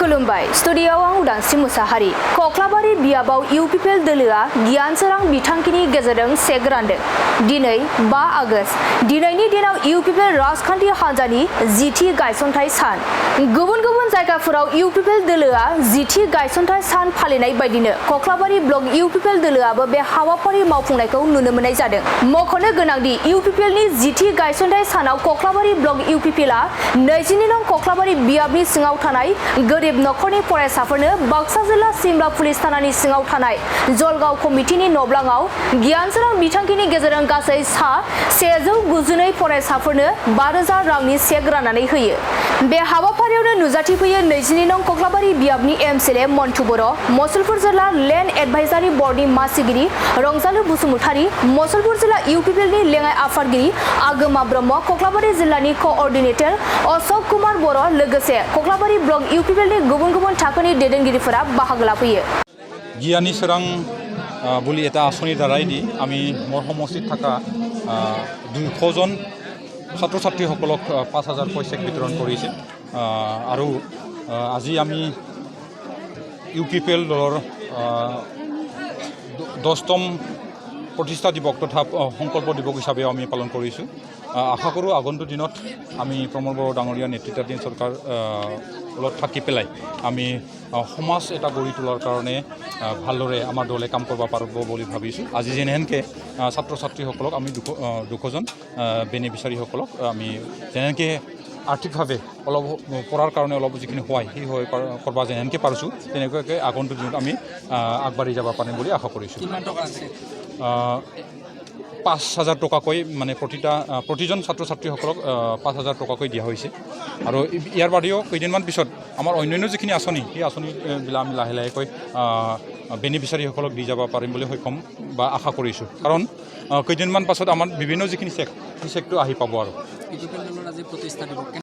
खुलुमबाय स्टुडियोआव आं उदांस्रि मुसाहारि कक्लाबारि बियाबाव इउपिपिएल दोलोआ गियानसोरां बिथांखिनि गेजेरजों सेक रानदों दिनै 5 आगस्ट दिनैनि दिनाव इउपिपिएल राजखान्थि हान्जानि जिथि गायसनथाय सान गुबुन गुबुन जायगाफोराव इउपिपिएल दोलोआ जिथि गायसनथाय सान फालिनाय बायदिनो कक्लाबारि ब्लक इउपिपिएल दोलोआबो बे हाबाफारि मावफुंनायखौ नुनो मोननाय जादों मख'नो गोनांदि इउपिपिएलनि जिथि गायसनथाय सानाव कक्लाबारि ब्लक इउपिपिएलआ 22 नं कक्लाबारि बियाबनि सिङाव थानाय गोरिब नखरनि फरायसाफोरनो बाक्सा जिल्ला सिमला पुलिस थानानि सिङाव थानाय जलगाव कमिटिनि नब्लाङाव गियानसोरां बिथांखिनि गेजेरजों गासै 192 फरायसाफोरनो 5000 रांनि चेक राननानै होयो बे हाबाफारियावनो नुजाथिफैयो 22 नं कक्लाबारि बियाबनि एमसिएलए मन्टु बर' मसलपुर जिल्ला लेन्ड एडभाइजारि बर्डनि मासिगिरि रंजालु बसुमतारी मसलपुर जिल्ला इउपिपिएलनि लेङाइ आफादगिरि आगोमा ब्रह्म कक्लाबारि जिल्लानि क'अर्डिनेटर अशोक कुमार बर' लोगोसे कक्लाबारि ब्लक इउपिपिएलनि गुबुन गुबुन थाखोनि दैदेनगिरिफोरा बाहागो लाफैयो गियानि सोरां বুলি এটা আঁচনিৰ দ্বাৰাই দি আমি মোৰ সমষ্টিত থকা 200 জন ছাত্ৰ ছাত্ৰীসকলক 5000 চেক বিতৰণ কৰিছে আৰু আজি আমি ইউপিপিএল দলৰ 10তম প্ৰতিষ্ঠা দিৱস তথা সংকল্প দিৱস হিচাপে আমি পালন কৰিছোঁ আশা কৰোঁ আগন্তুক দিনত আমি প্ৰমোদ বড়ো ডাঙৰীয়া নেতৃত্বাধীন চৰকাৰ লগত থাকি পেলাই আমি সমাজ এটা গঢ়ি তোলাৰ কাৰণে ভালদৰে আমাৰ দলে কাম কৰিব পাৰিব বুলি ভাবিছোঁ আজি যেনেহেনকৈ ছাত্ৰ ছাত্ৰীসকলক আমি 200 জন বেনিফিচাৰীসকলক আমি যেনেকৈ আৰ্থিকভাৱে অলপ পঢ়াৰ কাৰণে অলপ যিখিনি সহায় সেই সহায় কৰিব যেনেকৈ পাৰিছোঁ তেনেকুৱাকৈ আগন্তুক দিনত আমি আগবাঢ়ি যাব পাৰিম বুলি আশা কৰিছোঁ 5000 টকাকৈ মানে প্ৰতিজন ছাত্ৰ ছাত্ৰীসকলক 5000 টকাকৈ দিয়া হৈছে আৰু ইয়াৰ বাদেও কেইদিনমান পিছত আমাৰ অন্যান্য যিখিনি আঁচনি সেই আঁচনিবিলাক আমি লাহে লাহেকৈ বেনিফিচাৰীসকলক দি যাব পাৰিম বুলি সক্ষম বা আশা কৰিছোঁ কাৰণ কেইদিনমান পাছত আমাৰ বিভিন্ন যিখিনি চেক সেই চেকটো আহি পাব আৰু